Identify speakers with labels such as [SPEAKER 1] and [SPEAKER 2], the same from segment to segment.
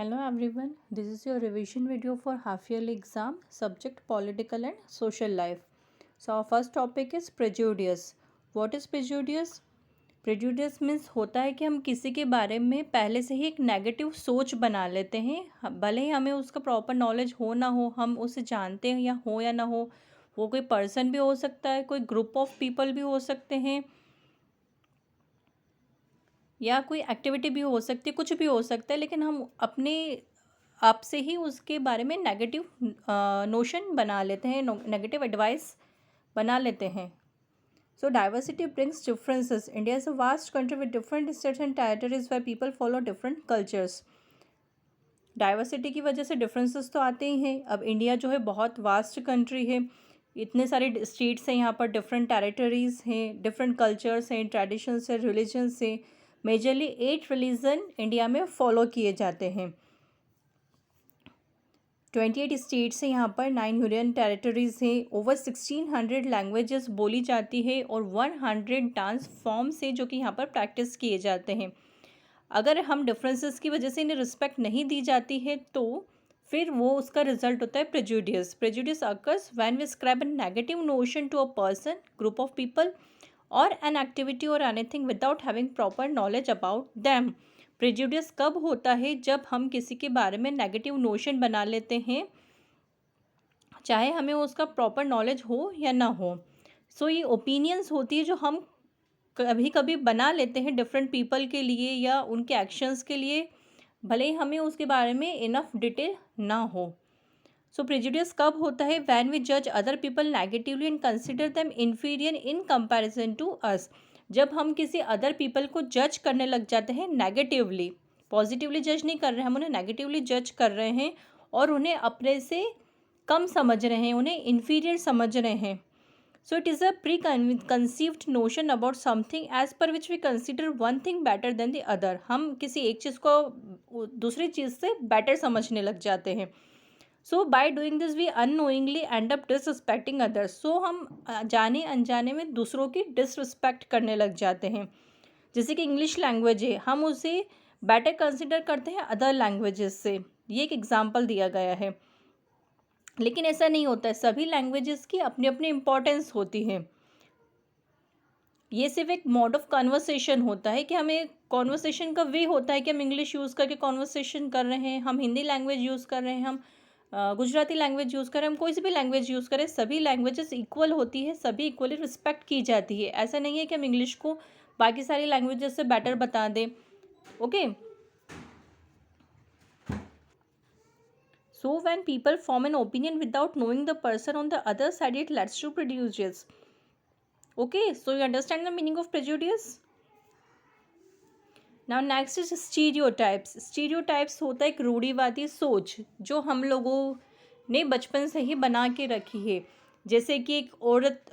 [SPEAKER 1] Hello everyone, this is your revision video for half yearly exam, subject political and social life. So our first topic is prejudice. What is prejudice? Prejudice means होता है कि हम किसी के बारे में पहले से ही एक नेगेटिव सोच बना लेते हैं, भले ही हमें उसका प्रॉपर नॉलेज हो ना हो, हम उसे जानते हैं या ना हो, वो कोई पर्सन भी हो सकता है, कोई ग्रुप ऑफ पीपल भी हो सकते हैं, या कोई एक्टिविटी भी हो सकती है, कुछ भी हो सकता है, लेकिन हम अपने आप से ही उसके बारे में नेगेटिव नोशन बना लेते हैं, नेगेटिव एडवाइस बना लेते हैं. So diversity brings differences. India is a vast country with different states and territories where people follow different cultures. Diversity की वजह से डिफरेंसेस तो आते ही हैं. अब इंडिया जो है बहुत वास्ट कंट्री है, इतने सारे स्टेट्स हैं, यहाँ पर डिफरेंट टेरिटरीज़ हैं, डिफरेंट कल्चर्स हैं, ट्रेडिशंस हैं, रिलीजन्स हैं. मेजरली 8 रिलीजन इंडिया में फॉलो किए जाते हैं. 28 स्टेट्स हैं यहाँ पर, 9 यूनियन टेरिटरीज़ हैं, ओवर 1600 लैंग्वेजेस बोली जाती है और 100 डांस फॉर्म्स हैं जो कि यहाँ पर प्रैक्टिस किए जाते हैं. अगर हम डिफरेंसेस की वजह से इन्हें रिस्पेक्ट नहीं दी जाती है तो फिर वो उसका रिजल्ट होता है prejudice. Prejudice occurs when we ascribe a negative notion to a person, group of people or an activity or anything without having proper knowledge about them. Prejudice कब होता है? जब हम किसी के बारे में नेगेटिव नोशन बना लेते हैं, चाहे हमें उसका प्रॉपर नॉलेज हो या ना हो. सो ये ओपिनियंस होती है जो हम कभी कभी बना लेते हैं डिफरेंट पीपल के लिए या उनके एक्शंस के लिए, भले ही हमें उसके बारे में इनफ डिटेल ना हो. सो प्रेजुडिस कब होता है? व्हेन वी जज other people negatively and consider them inferior in comparison to us. जब हम किसी अदर पीपल को जज करने लग जाते हैं नेगेटिवली, पॉजिटिवली जज नहीं कर रहे हैं, हम उन्हें नेगेटिवली जज कर रहे हैं और उन्हें अपने से कम समझ रहे हैं, उन्हें इन्फीरियर समझ रहे हैं. So it is a preconceived notion about something as per which we consider one thing better than the other. हम किसी एक चीज़ को दूसरी चीज़ से बेटर समझने लग जाते हैं. So by doing this we unknowingly end up disrespecting others. So हम जाने अनजाने में दूसरों की डिसरिस्पेक्ट करने लग जाते हैं. जैसे कि इंग्लिश लैंग्वेज है, हम उसे बेटर कंसिडर करते हैं अदर लैंग्वेजेस से. ये एक एग्जाम्पल दिया गया है, लेकिन ऐसा नहीं होता है. सभी लैंग्वेजेस की अपनी अपनी इम्पोर्टेंस होती है. ये सिर्फ एक मोड ऑफ कन्वर्सेशन होता है कि हमें कॉन्वर्सेशन का वे होता है कि हम इंग्लिश यूज़ करके कॉन्वर्सेशन कर रहे हैं, हम हिंदी लैंग्वेज यूज़ कर रहे हैं, हम गुजराती लैंग्वेज यूज़ करें, हम कोई सी भी लैंग्वेज यूज़ करें, सभी लैंग्वेजेस इक्वल होती है, सभी इक्वली रिस्पेक्ट की जाती है. ऐसा नहीं है कि हम इंग्लिश को बाकी सारी लैंग्वेजेस से बेटर बता दें. Okay. So when people form an opinion without knowing the person on the other side, it leads to prejudice. Okay, so you understand the meaning of prejudice. Now next is stereotypes. Stereotypes होता है एक रूढ़िवादी सोच जो हम लोगों ने बचपन से ही बना के रखी है. जैसे कि एक औरत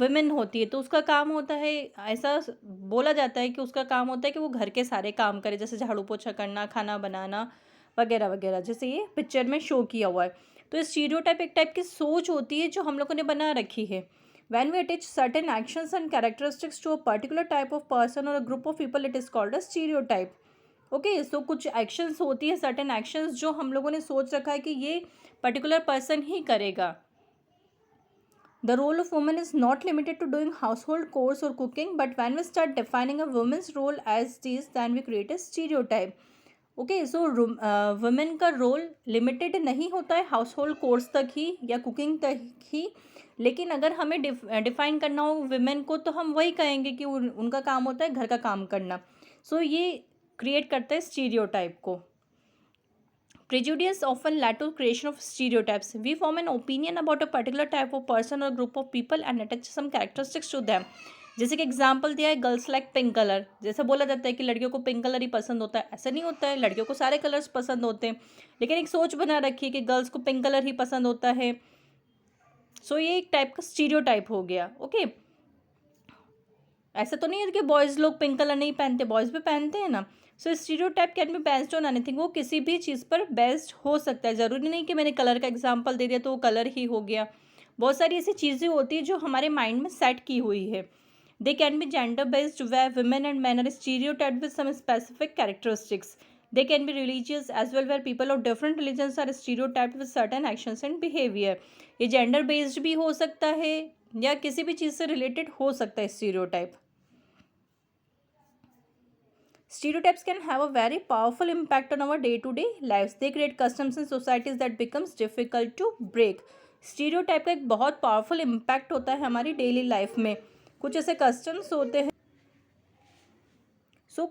[SPEAKER 1] वुमेन होती है तो उसका काम होता है, ऐसा बोला जाता है कि उसका काम होता है कि वो घर के सारे काम करे, जैसे झाड़ू पोछा करना, खाना बनाना वगैरह वगैरह, जैसे ये पिक्चर में शो किया हुआ है. तो स्टीरियोटाइप एक टाइप की सोच होती है जो हम लोगों ने बना रखी है. When we attach certain actions and characteristics to a particular type of person or a group of people, it is called a stereotype. Okay, so कुछ एक्शंस होती है, सर्टेन एक्शंस जो हम लोगों ने सोच रखा है कि ये पर्टिकुलर पर्सन ही करेगा. The role of women is not limited to doing household chores और cooking, but when we start defining a women's role as this, then we create a stereotype. Okay, so women का role limited नहीं होता है house hold course तक ही या cooking तक ही, लेकिन अगर हमें डिफाइन करना हो वुमेन को तो हम वही कहेंगे कि उनका काम होता है घर का काम करना. सो ये क्रिएट करता है स्टीरियोटाइप को. Prejudice often lead to creation of stereotypes. We form an opinion about a particular type of person और group of people and attach some characteristics to them. जैसे कि एग्जाम्पल दिया है, गर्ल्स लाइक पिंक कलर. जैसे बोला जाता है कि लड़कियों को पिंक कलर ही पसंद होता है, ऐसा नहीं होता है, लड़कियों को सारे कलर्स पसंद होते हैं, लेकिन एक सोच बना रखी है कि गर्ल्स को पिंक कलर ही पसंद होता है. सो ये एक टाइप का स्टीरियोटाइप हो गया. ओके, ऐसा तो नहीं है कि बॉयज़ लोग पिंक कलर नहीं पहनते, बॉयज़ भी पहनते हैं ना. So stereotype can be based on anything. वो किसी भी चीज़ पर बेस्ड हो सकता है, ज़रूरी नहीं कि मैंने कलर का एग्जांपल दे दिया तो वो कलर ही हो गया. बहुत सारी ऐसी चीज़ें होती है जो हमारे माइंड में सेट की हुई है. They can be gender based, where women and man are stereotyped with some specific characteristics. They can be religious as well, where people of different religions are stereotyped with certain actions and behavior. ये gender based भी हो सकता है या किसी भी चीज़ से related हो सकता है stereotype. Stereotypes can have a very powerful impact on our day-to-day lives. They create customs in societies that becomes difficult to break. Stereotype का एक बहुत powerful impact होता है हमारी daily life में. कुछ ऐसे customs होते हैं,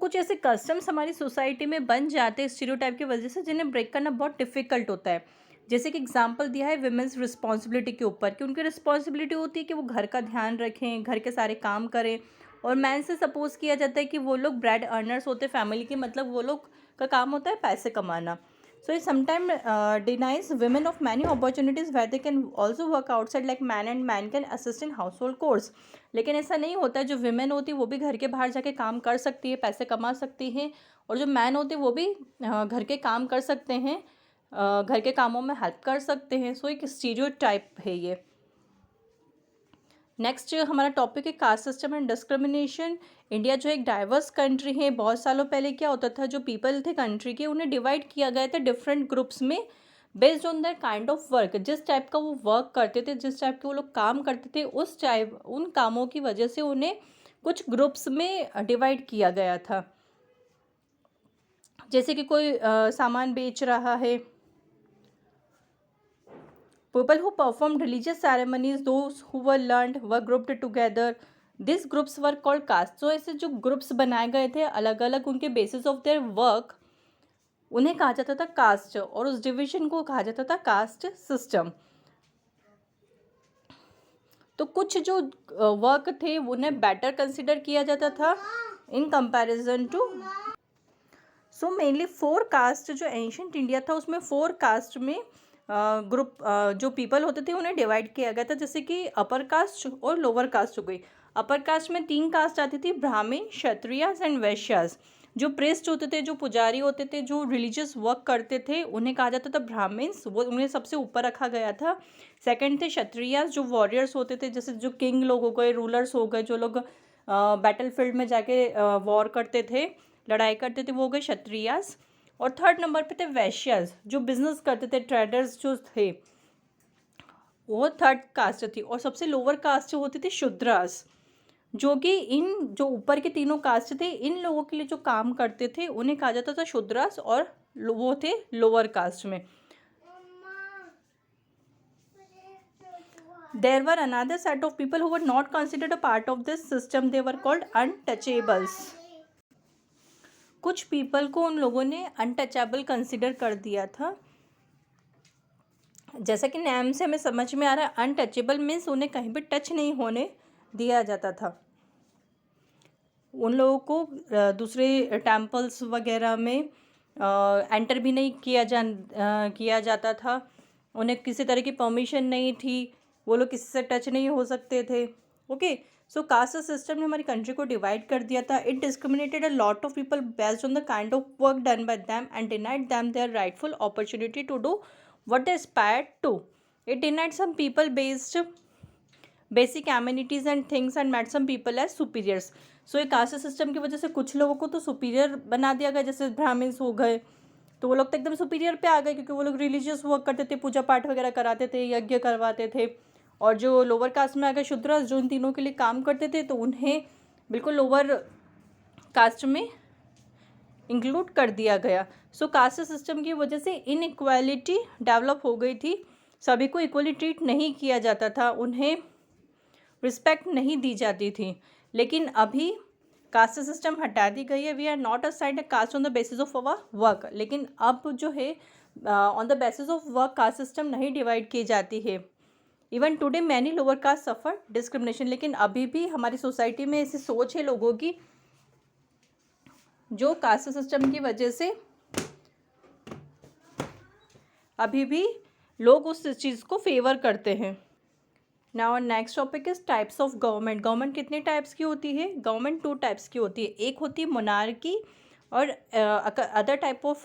[SPEAKER 1] कुछ ऐसे कस्टम्स हमारी सोसाइटी में बन जाते हैं स्टीरियोटाइप की वजह से, जिन्हें ब्रेक करना बहुत डिफिकल्ट होता है. जैसे कि एग्जांपल दिया है विमेंस रिस्पॉन्सिबिलिटी के ऊपर, कि उनकी रिस्पॉन्सिबिलिटी होती है कि वो घर का ध्यान रखें, घर के सारे काम करें, और मैन से सपोज किया जाता है कि वो लोग ब्रेड अर्नर्स होते हैं फैमिली के, मतलब वो लोग का काम होता है पैसे कमाना. So it sometimes denies women of many opportunities where they can also work outside like man, and man can assist in household chores. लेकिन ऐसा नहीं होता है. जो विमेन होती है वो भी घर के बाहर जाके काम कर सकती है, पैसे कमा सकती हैं, और जो मैन होते हैं वो भी घर के काम कर सकते हैं, घर के कामों में हेल्प कर सकते हैं. सो एक स्टीरियोटाइप है ये. नेक्स्ट हमारा टॉपिक है caste system and discrimination. India जो एक डाइवर्स कंट्री है, बहुत सालों पहले क्या होता था, जो पीपल थे कंट्री के, उन्हें डिवाइड किया गया था डिफरेंट ग्रुप्स में based on that kind of work. जिस टाइप का वो वर्क करते थे, जिस टाइप के वो लोग काम करते थे, उस टाइप उन कामों की वजह से उन्हें कुछ ग्रुप्स में डिवाइड किया गया था. जैसे कि कोई सामान बेच रहा है, people who performed religious ceremonies, those who were learned were grouped together. These groups were called castes. So ऐसे जो ग्रुप्स बनाए गए थे अलग अलग उनके बेसिस ऑफ देयर वर्क, उन्हें कहा जाता था कास्ट, और उस डिवीजन को कहा जाता था कास्ट सिस्टम. तो कुछ जो वर्क थे उन्हें बेटर कंसिडर किया जाता था in comparison to. So mainly 4 caste जो एंशंट इंडिया था उसमें 4 कास्ट में ग्रुप जो पीपल होते थे उन्हें डिवाइड किया गया था. जैसे कि अपर कास्ट और लोअर कास्ट हो गई. अपर कास्ट में 3 कास्ट आती थी, ब्राह्मण, क्षत्रियस एंड वैश्यास. जो प्रेस्ट होते थे, जो पुजारी होते थे, जो रिलीजियस वर्क करते थे, उन्हें कहा जाता था ब्राह्मण्स, वो उन्हें सबसे ऊपर रखा गया था. सेकंड थे क्षत्रियस, जो वॉरियर्स होते थे, जैसे जो किंग लोग हो गए, रूलर्स हो गए, जो लोग बैटल फील्ड में जाके वॉर करते थे, लड़ाई करते थे, वो हो गए क्षत्रियस. और थर्ड नंबर पे थे वैश्यास, जो बिजनेस करते थे, ट्रेडर्स जो थे, वो थर्ड कास्ट थी. और सबसे लोअर कास्ट जो होती थी शूद्रास, जो कि इन जो ऊपर के तीनों कास्ट थे, इन लोगों के लिए जो काम करते थे उन्हें कहा जाता था शूद्रास, और वो थे लोअर कास्ट में. There were another set of people who were not considered a part of this system. They were called untouchables. कुछ पीपल को उन लोगों ने अनटचेबल कंसिडर कर दिया था. जैसा कि नाम से हमें समझ में आ रहा है, अनटचेबल मीन्स उन्हें कहीं भी टच नहीं होने दिया जाता था. उन लोगों को दूसरे टेम्पल्स वगैरह में एंटर भी नहीं किया जाता था. उन्हें किसी तरह की परमिशन नहीं थी, वो लोग किसी से टच नहीं हो सकते थे. ओके, सो कास्ट सिस्टम ने हमारी कंट्री को डिवाइड कर दिया था. It discriminated a lot of people based on the kind of work done by them and denied them their rightful opportunity to do what they aspired to. It denied some people based basic amenities and things and made some people as superiors. So ये caste system की वजह से कुछ लोगों को तो superior बना दिया गया, जैसे ब्राह्मण्स हो गए, तो वो लोग तो एकदम सुपीरियर पे आ गए क्योंकि वो लोग रिलीजियस वर्क करते थे, पूजा पाठ वगैरह कराते थे, यज्ञ करवाते थे. और जो लोअर कास्ट में आ गए शूद्रस, जो इन तीनों के लिए काम करते थे, तो उन्हें बिल्कुल लोअर कास्ट में इंक्लूड कर दिया गया. सो कास्ट सिस्टम की वजह से इनइक्वालिटी डेवलप हो गई थी. सभी को इक्वली ट्रीट नहीं किया जाता था, उन्हें रिस्पेक्ट नहीं दी जाती थी. लेकिन अभी कास्ट सिस्टम हटा दी गई है. We are not assigned a caste on the basis of our work. लेकिन अब जो है on the basis of work caste system नहीं डिवाइड की जाती है. Even today many lower caste suffer discrimination. लेकिन अभी भी हमारी सोसाइटी में ऐसी सोच है लोगों की, जो कास्ट सिस्टम की वजह से अभी भी लोग उस चीज़ को फेवर करते हैं. Now next topic is types of government. Government कितने टाइप्स की होती है? गवर्नमेंट 2 टाइप्स की होती है. एक होती है मोनार्की, और other type of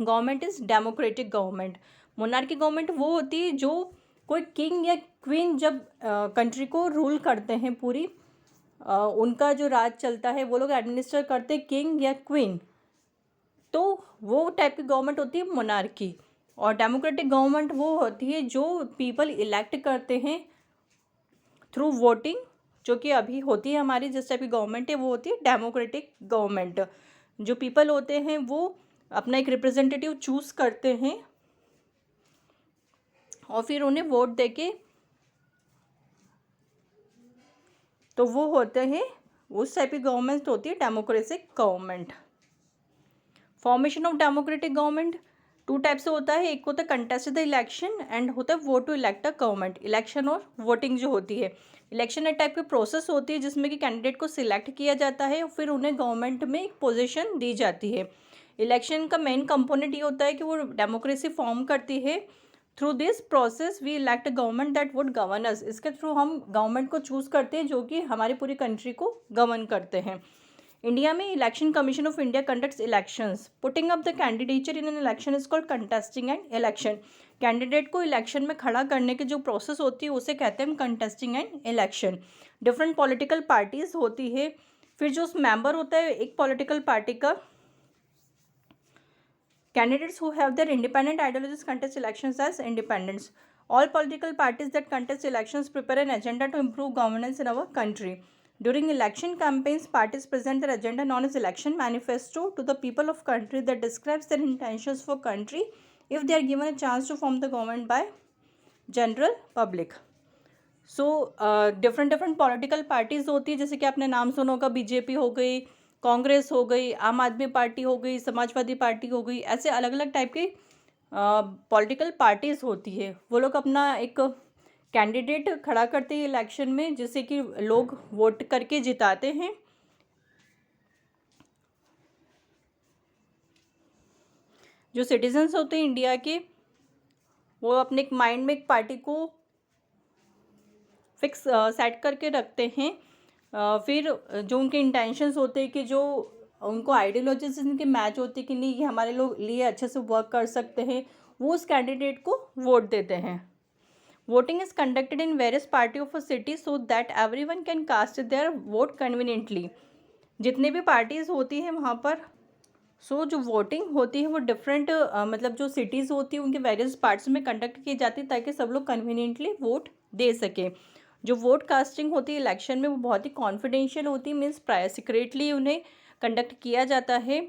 [SPEAKER 1] government is democratic government. Monarchy government वो होती है जो कोई किंग या क्वीन जब कंट्री को रूल करते हैं, पूरी उनका जो राज चलता है, वो लोग एडमिनिस्टर करते किंग या क्वीन. तो वो टाइप की गवर्नमेंट होती है मोनार्की, और डेमोक्रेटिक गवर्नमेंट वो होती है जो पीपल इलेक्ट करते हैं थ्रू वोटिंग, जो कि अभी होती है हमारी जिस टाइप की गवर्नमेंट है वो होती है डेमोक्रेटिक गवर्नमेंट। जो पीपल होते हैं वो अपना एक रिप्रेजेंटेटिव चूज़ करते हैं और फिर उन्हें वोट देके, तो वो होते हैं उस टाइप की गवर्नमेंट होती है democratic government. Formation of democratic government two type से होता है, एक होता है कंटेस्ट द इलेक्शन एंड होता है vote to elect a government. Election और वोटिंग जो होती है, इलेक्शन एक टाइप की प्रोसेस होती है जिसमें कि कैंडिडेट को सिलेक्ट किया जाता है और फिर उन्हें गवर्नमेंट में एक पोजीशन दी जाती है। इलेक्शन का मेन कंपोनेंट ये होता है कि वो डेमोक्रेसी फॉर्म करती है। Through this process we elect government that would govern us. इसके थ्रू हम गवर्नमेंट को चूज़ करते हैं जो कि हमारी पूरी कंट्री को गवर्न करते हैं। इंडिया में election commission of India conducts elections. Putting up the candidature in an election is called contesting and election. Candidate को इलेक्शन में खड़ा करने की जो प्रोसेस होती है उसे कहते हैं contesting and election. Different political parties होती है, फिर जो उस मेंबर होता है एक पॉलिटिकल पार्टी का, candidates who have their independent ideologies contest elections as independents. All political parties that contest elections prepare an agenda to improve governance in our country. During election campaigns, parties present their agenda known as election manifesto to the people of country that describes their intentions for country if they are given a chance to form the government by general public. So different political parties होती है, जैसे कि आपने नाम सुना होगा, BJP हो गई, कांग्रेस हो गई, आम आदमी पार्टी हो गई, समाजवादी पार्टी हो गई, ऐसे अलग अलग टाइप की पॉलिटिकल पार्टीज़ होती है। वो लोग अपना एक कैंडिडेट खड़ा करते हैं इलेक्शन में, जिससे कि लोग वोट करके जिताते हैं। जो सिटीजन्स होते हैं इंडिया के, वो अपने एक माइंड में एक पार्टी को फिक्स सेट करके रखते हैं। फिर जो उनके इंटेंशंस होते हैं कि जो उनको आइडियोलॉजीज इनके मैच होती है कि नहीं ये हमारे लोग लिए अच्छे से वर्क कर सकते हैं, वो उस कैंडिडेट को वोट देते हैं। Voting is conducted in various party of a city so that everyone can cast their vote conveniently. जितने भी पार्टीज़ होती हैं वहाँ पर जो वोटिंग होती है वो डिफरेंट मतलब जो सिटीज़ होती है उनके वेरियस पार्ट्स में कंडक्ट की जाती है ताकि सब लोग कन्वीनियंटली वोट दे सकें। जो वोट कास्टिंग होती है इलेक्शन में वो बहुत ही कॉन्फिडेंशियल होती है, मीन्स प्रायर सीक्रेटली उन्हें कंडक्ट किया जाता है।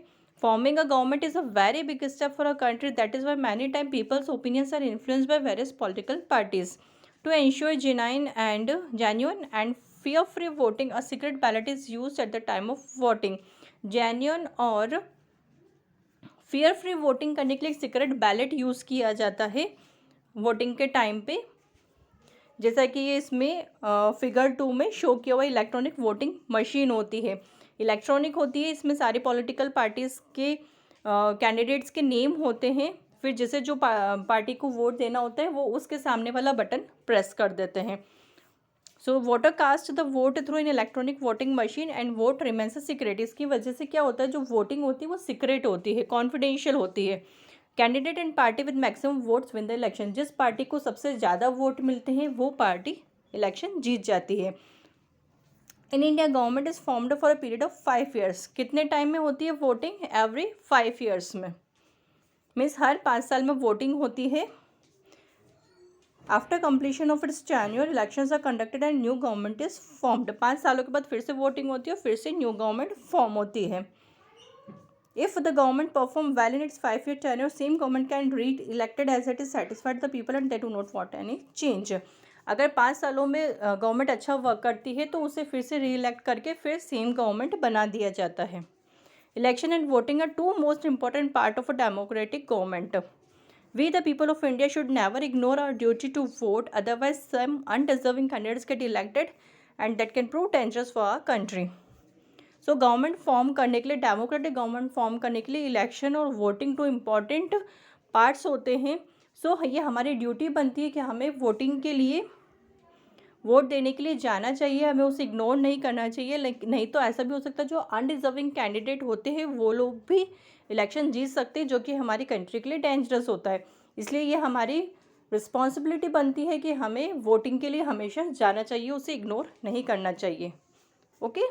[SPEAKER 1] Forming a government is a very big step for a country, that is why many time people's opinions are influenced by various political parties. To ensure genuine and fear free voting, a secret ballot is used at the time of voting. Genuine और fair free voting करने के लिए secret ballot use किया जाता है voting के time पे, जैसा कि ये इसमें फिगर 2 में शो किया हुआ इलेक्ट्रॉनिक वोटिंग मशीन होती है। इलेक्ट्रॉनिक होती है, इसमें सारी पॉलिटिकल पार्टीज़ के कैंडिडेट्स के नेम होते हैं, फिर जिसे जो पार्टी को वोट देना होता है वो उसके सामने वाला बटन प्रेस कर देते हैं। So voter cast the vote through in electronic voting machine and vote remains secret. इसकी वजह से क्या होता है, जो वोटिंग होती है वो सीक्रेट होती है, कॉन्फिडेंशियल होती है। Candidate and party with maximum votes win the election. जिस पार्टी को सबसे ज़्यादा वोट मिलते हैं वो पार्टी इलेक्शन जीत जाती है। In India government is formed for a period of 5 years. कितने टाइम में होती है वोटिंग? एवरी 5 ईयर्स में, मीन्स हर 5 साल में वोटिंग होती है। After completion of its tenure elections are conducted and new government is formed. 5 सालों के बाद फिर से वोटिंग होती है और फिर से न्यू गवर्नमेंट फॉर्म होती है। If the government perform well in its 5 year tenure, same government can reelected as it is satisfied the people and they do not want any change. अगर 5 सालों में गवर्नमेंट अच्छा work करती है तो उसे फिर से री इलेक्ट करके फिर सेम गवर्नमेंट बना दिया जाता है। Election and voting are 2 most important part of a democratic government. We, the people of India, should never ignore our duty to vote, otherwise some undeserving candidates get elected and that can prove dangerous for our country. So government form करने के लिए, democratic government form करने के लिए election और voting 2 important parts होते हैं। ये हमारी ड्यूटी बनती है कि हमें वोटिंग के लिए, वोट देने के लिए जाना चाहिए, हमें उसे इग्नोर नहीं करना चाहिए। नहीं तो ऐसा भी हो सकता है जो अनडिजर्विंग कैंडिडेट होते हैं वो लोग भी इलेक्शन जीत सकते हैं, जो कि हमारी कंट्री के लिए डेंजरस होता है। इसलिए ये हमारी रिस्पॉन्सिबिलिटी बनती है कि हमें वोटिंग के लिए हमेशा जाना चाहिए, उसे इग्नोर नहीं करना चाहिए। ओके।